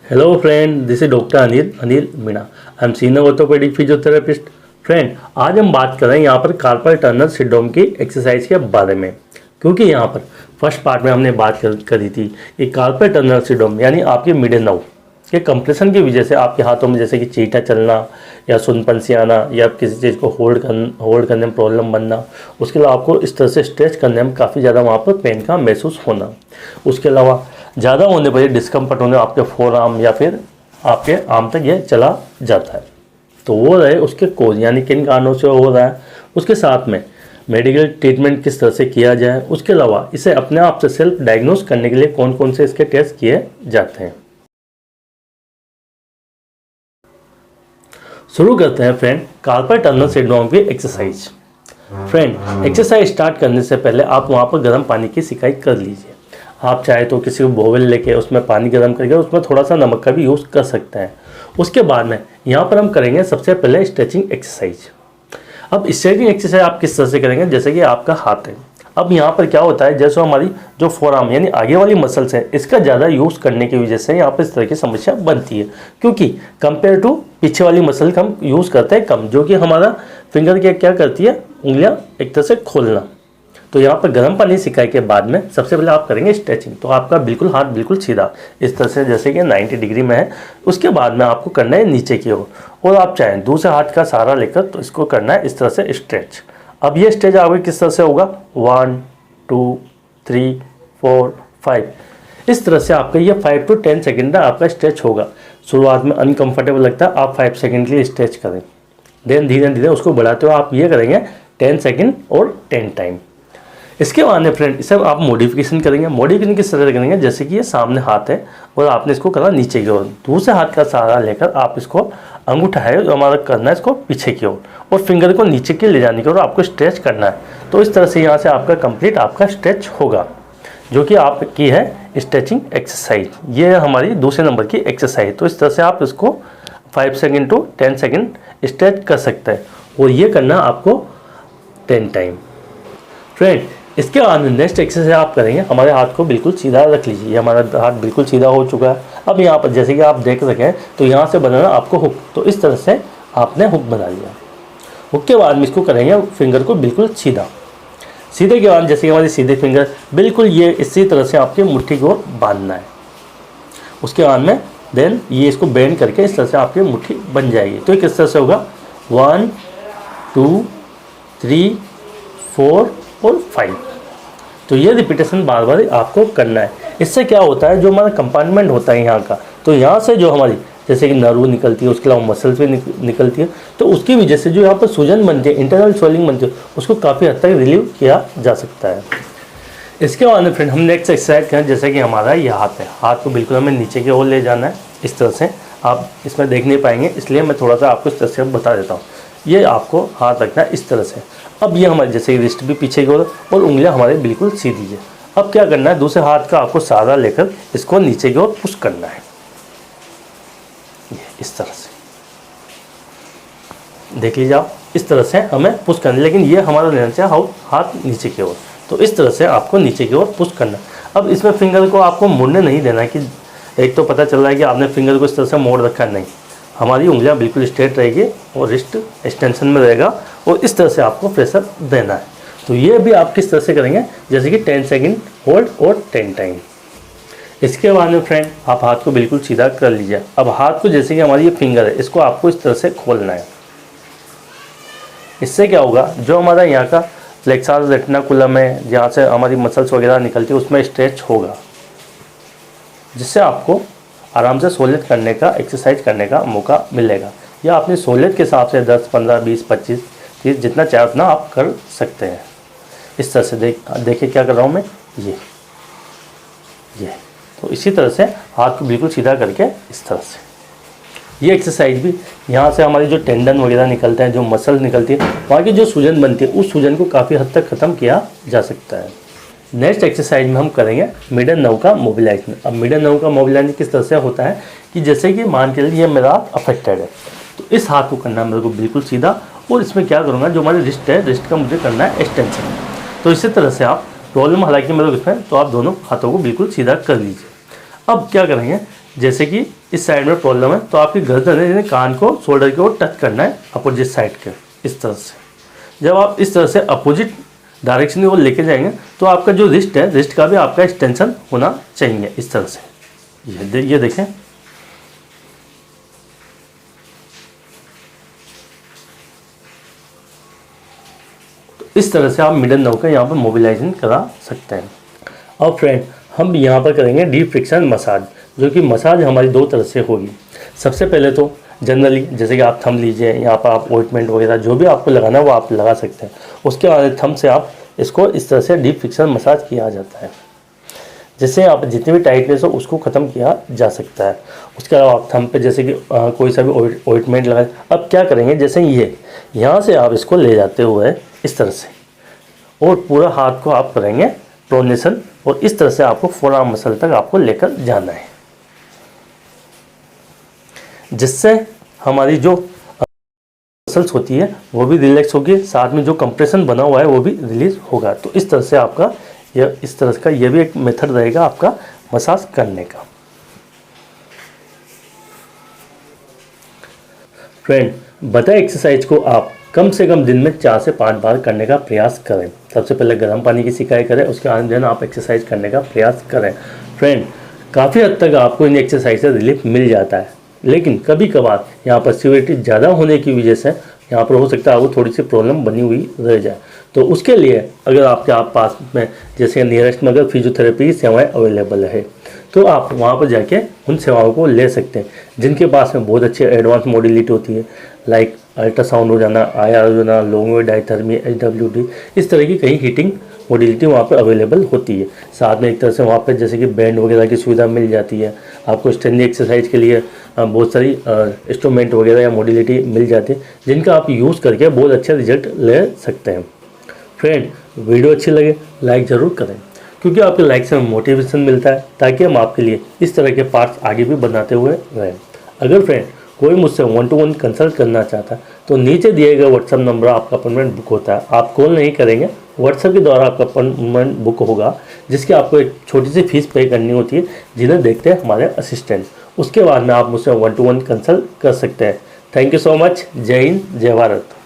Hello friend, this is doctor Anil Meena. I am senior orthopaedic physiotherapist. Friend, आज हम बात कर रहे हैं यहाँ पर कार्पल टनल सिंड्रोम की एक्सरसाइज के बारे में, क्योंकि यहाँ पर फर्स्ट पार्ट में हमने बात करी थी कि कार्पल टनल सिंड्रोम यानी आपके मिडिल नर्व के कंप्रेशन की वजह से आपके हाथों में जैसे कि चीटा चलना या सुनपन सी आना या किसी चीज़ को होल्ड करने में प्रॉब्लम बनना, उसके अलावा आपको इस तरह से स्ट्रेच करने में काफ़ी ज़्यादा वहाँ पर पेन का महसूस होना, उसके अलावा ज़्यादा होने पर डिस्कम्फर्ट होने आपके फोर आर्म या फिर आपके आर्म तक ये चला जाता है। तो वो रहे उसके कोज यानी किन कारणों से हो रहा है, उसके साथ में मेडिकल ट्रीटमेंट किस तरह से किया जाए, उसके अलावा इसे अपने आप से सेल्फ डायग्नोस करने के लिए कौन कौन से इसके टेस्ट किए जाते हैं। शुरू करते हैं फ्रेंड कार्पल टनल सिंड्रोम की एक्सरसाइज। फ्रेंड, एक्सरसाइज स्टार्ट करने से पहले आप वहाँ पर गर्म पानी की सिकाई कर लीजिए। आप चाहे तो किसी को बोवेल लेके उसमें पानी गर्म करके उसमें थोड़ा सा नमक का भी यूज़ कर सकते हैं। उसके बाद में यहाँ पर हम करेंगे सबसे पहले स्ट्रेचिंग एक्सरसाइज। अब स्ट्रेचिंग एक्सरसाइज आप किस तरह से करेंगे, जैसे कि आपका हाथ है। अब यहाँ पर क्या होता है, जैसे हमारी जो फोरआर्म यानी आगे वाली मसल्स है, इसका ज़्यादा यूज़ करने की वजह से यहाँ पर इस तरह की समस्या बनती है, क्योंकि कंपेयर टू पीछे वाली मसल हम यूज़ करते हैं कम, जो कि हमारा फिंगर के क्या करती है, उंगलियाँ एक तरह से खोलना। तो यहाँ पर गर्म पानी सिकाई के बाद में सबसे पहले आप करेंगे स्ट्रेचिंग। तो आपका बिल्कुल हाथ बिल्कुल सीधा इस तरह से जैसे कि 90 डिग्री में है। उसके बाद में आपको करना है नीचे की ओर, और आप चाहें दूसरे हाथ का सहारा लेकर तो इसको करना है इस तरह से स्ट्रेच। अब ये स्ट्रेच आपके किस तरह से होगा, 1 2 3 4 5 इस तरह से आपका ये 5 to 10 सेकेंड का आपका स्ट्रेच होगा। शुरुआत में अनकंफर्टेबल लगता है, आप 5 सेकेंड के लिए स्ट्रेच करें, देन धीरे धीरे उसको बढ़ाते हो आप ये करेंगे 10 सेकेंड और 10 टाइम। इसके बाद में फ्रेंड इसे आप मॉडिफिकेशन करेंगे। मॉडिफिकेशन किस तरह से करेंगे, जैसे कि ये सामने हाथ है और आपने इसको करा नीचे की ओर, दूसरे हाथ का सहारा लेकर आप इसको अंगूठा है जो हमारा करना है इसको पीछे की ओर और फिंगर को नीचे की ले जाने की ओर आपको स्ट्रेच करना है। तो इस तरह से यहाँ से आपका कंप्लीट आपका स्ट्रेच होगा, जो कि आपकी है स्ट्रेचिंग एक्सरसाइज। ये हमारी दूसरे नंबर की एक्सरसाइज। तो इस तरह से आप इसको 5 सेकेंड to 10 सेकेंड स्ट्रेच कर सकते हैं, और ये करना आपको 10 टाइम। फ्रेंड, इसके बाद नेक्स्ट एक्सरसाइज आप करेंगे, हमारे हाथ को बिल्कुल सीधा रख लीजिए। ये हमारा हाथ बिल्कुल सीधा हो चुका है। अब यहाँ पर जैसे कि आप देख सकें तो यहाँ से बनाना आपको हुक, तो इस तरह से आपने हुक बना लिया। हुक के बाद में इसको करेंगे फिंगर को बिल्कुल सीधा। सीधे के बाद जैसे कि हमारी सीधे फिंगर बिल्कुल ये इसी तरह से आपके मुट्ठी को बांधना है। उसके बाद में देन ये इसको बेंड करके इस तरह से आपकी मुट्ठी बन जाएगी। तो किस तरह से होगा, 1 2 3 4 और 5। तो ये रिपीटेशन बार बार आपको करना है। इससे क्या होता है, जो हमारा कंपार्टमेंट होता है यहाँ का, तो यहाँ से जो हमारी जैसे कि नर्व निकलती है, उसके अलावा मसल्स भी निकलती है, तो उसकी वजह से जो यहाँ पर सूजन बनती है, इंटरनल स्वेलिंग बनती है, उसको काफ़ी हद तक रिलीव किया जा सकता है। इसके बाद फ्रेंड हम नेक्स्ट एक्सरसाइज करें, जैसे कि हमारा ये हाथ है, हाथ को बिल्कुल हमें नीचे की ओर ले जाना है। इस तरह से आप इसमें देख नहीं पाएंगे, इसलिए मैं थोड़ा सा आपको इस तरह से बता देता हूँ। ये आपको हाथ रखना है इस तरह से। अब ये हमारे जैसे रिस्ट भी पीछे की ओर और उंगलियां हमारे बिल्कुल सीधी है। अब क्या करना है, दूसरे हाथ का आपको सहारा लेकर इसको नीचे की ओर पुश करना है, ये इस तरह से देख लीजिए आप, इस तरह से हमें पुश करना है, लेकिन ये हमारा लेना चाहिए हाथ नीचे की ओर। तो इस तरह से आपको नीचे की ओर पुश करना है। अब इसमें फिंगर को आपको मोड़ने नहीं देना है, कि एक तो पता चल रहा है कि आपने फिंगर को इस तरह से मोड़ रखा है, नहीं, हमारी उंगलियां बिल्कुल स्ट्रेट रहेगी और रिस्ट एक्सटेंशन में रहेगा, और इस तरह से आपको प्रेशर देना है। तो ये भी आप किस तरह से करेंगे, जैसे कि 10 सेकेंड होल्ड और 10 टाइम। इसके बाद में फ्रेंड आप हाथ को बिल्कुल सीधा कर लीजिए। अब हाथ को जैसे कि हमारी ये फिंगर है, इसको आपको इस तरह से खोलना है। इससे क्या होगा, जो हमारा यहाँ का फ्लेक्सर रेटिकुलम है, जहाँ से हमारी मसल्स वगैरह निकलती है, उसमें स्ट्रेच होगा, जिससे आपको आराम से सहूलियत करने का, एक्सरसाइज करने का मौका मिलेगा। या अपनी सहूलियत के हिसाब से 10 15 20 25 30 जितना चाहे उतना आप कर सकते हैं। इस तरह से देखिए क्या कर रहा हूँ मैं, ये तो इसी तरह से हाथ को बिल्कुल सीधा करके इस तरह से। ये एक्सरसाइज भी यहाँ से हमारी जो टेंडन वगैरह निकलते हैं, जो मसल निकलती है, वहाँ की जो सूजन बनती है, उस सूजन को काफ़ी हद तक ख़त्म किया जा सकता है। नेक्स्ट एक्सरसाइज में हम करेंगे मिडल नर्व का मोबिलाइजेशन। अब मिडल नर्व का मोबिलाइजेशन किस तरह से होता है, कि जैसे कि मान के लिए ये मेरा अफेक्टेड है, तो इस हाथ को करना है मेरे को बिल्कुल सीधा, और इसमें क्या करूँगा, जो हमारी रिस्ट है, रिस्ट का मुझे करना है एक्सटेंशन। तो इसी तरह से आप प्रॉब्लम हालांकि मेरे को इसमें, तो आप दोनों हाथों को बिल्कुल सीधा कर लीजिए। अब क्या करेंगे, जैसे कि इस साइड में प्रॉब्लम है तो आपकी गर्दन है कान को शोल्डर की ओर टच करना है अपोजिट साइड के, इस तरह से। जब आप इस तरह से अपोजिट डायरेक्शन की ओर लेके जाएंगे तो आपका जो रिस्ट है, रिस्ट का भी आपका एक्सटेंशन होना चाहिए इस तरह से। ये देखें, तो इस तरह से आप मिडल नर्व का यहाँ पर मोबिलाइजेशन करा सकते हैं। अब फ्रेंड हम यहाँ पर करेंगे डीप फ्रिक्शन मसाज, जो कि मसाज हमारी दो तरह से होगी। सबसे पहले तो जनरली जैसे कि आप थंब लीजिए, यहाँ पर आप ऑइंटमेंट वगैरह जो भी आपको लगाना है वो आप लगा सकते हैं। उसके बाद थंब से आप इसको इस तरह से डीप फ्रिक्शन मसाज किया जाता है, जिससे आप जितनी भी टाइटनेस हो उसको ख़त्म किया जा सकता है। उसके अलावा आप थंब पे जैसे कि कोई सा भी ऑइंटमेंट लगाए। अब क्या करेंगे, जैसे ये यहाँ से आप इसको ले जाते हुए इस तरह से, और पूरा हाथ को आप करेंगे प्रोनेशन, और इस तरह से आपको फोरआर्म मसल तक आपको लेकर जाना है, जिससे हमारी जो मसल्स होती है वो भी रिलैक्स होगी, साथ में जो कंप्रेशन बना हुआ है वो भी रिलीज होगा। तो इस तरह से आपका इस तरह का ये भी एक मेथड रहेगा आपका मसाज करने का। फ्रेंड बताए एक्सरसाइज को आप कम से कम दिन में 4 से 5 बार करने का प्रयास करें। सबसे पहले गर्म पानी की सिकाई करें, उसके बाद दिन आप एक्सरसाइज करने का प्रयास करें। फ्रेंड काफ़ी हद तक आपको इन एक्सरसाइज से रिलीफ मिल जाता है, लेकिन कभी कभार यहाँ पर सीवियरिटी ज़्यादा होने की वजह से यहाँ पर हो सकता है आपको थोड़ी सी प्रॉब्लम बनी हुई रह जाए। तो उसके लिए अगर आपके पास में जैसे नियरेस्ट में अगर फिजियोथेरेपी सेवाएं अवेलेबल है तो आप वहाँ पर जाके उन सेवाओं को ले सकते हैं, जिनके पास में बहुत अच्छी एडवांस मॉडलिटी होती है, लाइक अल्ट्रासाउंड हो जाना, IR हो जाना, लॉन्ग वेव डायथर्मी, HWD, इस तरह की कई हीटिंग मॉडलिटी वहाँ पे अवेलेबल होती है। साथ में एक तरह से वहाँ पे जैसे कि बैंड वगैरह की सुविधा मिल जाती है आपको। स्टैंडिंग एक्सरसाइज के लिए बहुत सारी इंस्ट्रूमेंट वगैरह या मॉडलिटी मिल जाती है, जिनका आप यूज़ करके बहुत अच्छा रिजल्ट ले सकते हैं। फ्रेंड वीडियो अच्छी लगे लाइक ज़रूर करें, क्योंकि आपके लाइक से मोटिवेशन मिलता है, ताकि हम आपके लिए इस तरह के पार्ट्स आगे भी बनाते हुए रहें। अगर फ्रेंड कोई मुझसे 1-to-1 कंसल्ट करना चाहता है तो नीचे दिए गए व्हाट्सएप नंबर आपका अपॉइंटमेंट बुक होता है। आप कॉल नहीं करेंगे, व्हाट्सएप के द्वारा आपका अपॉइंटमेंट बुक होगा, जिसकी आपको एक छोटी सी फीस पे करनी होती है, जिन्हें देखते हैं हमारे असिस्टेंट। उसके बाद में आप मुझसे 1-to-1 कंसल्ट कर सकते हैं। Thank you so much. जय हिंद, जय भारत।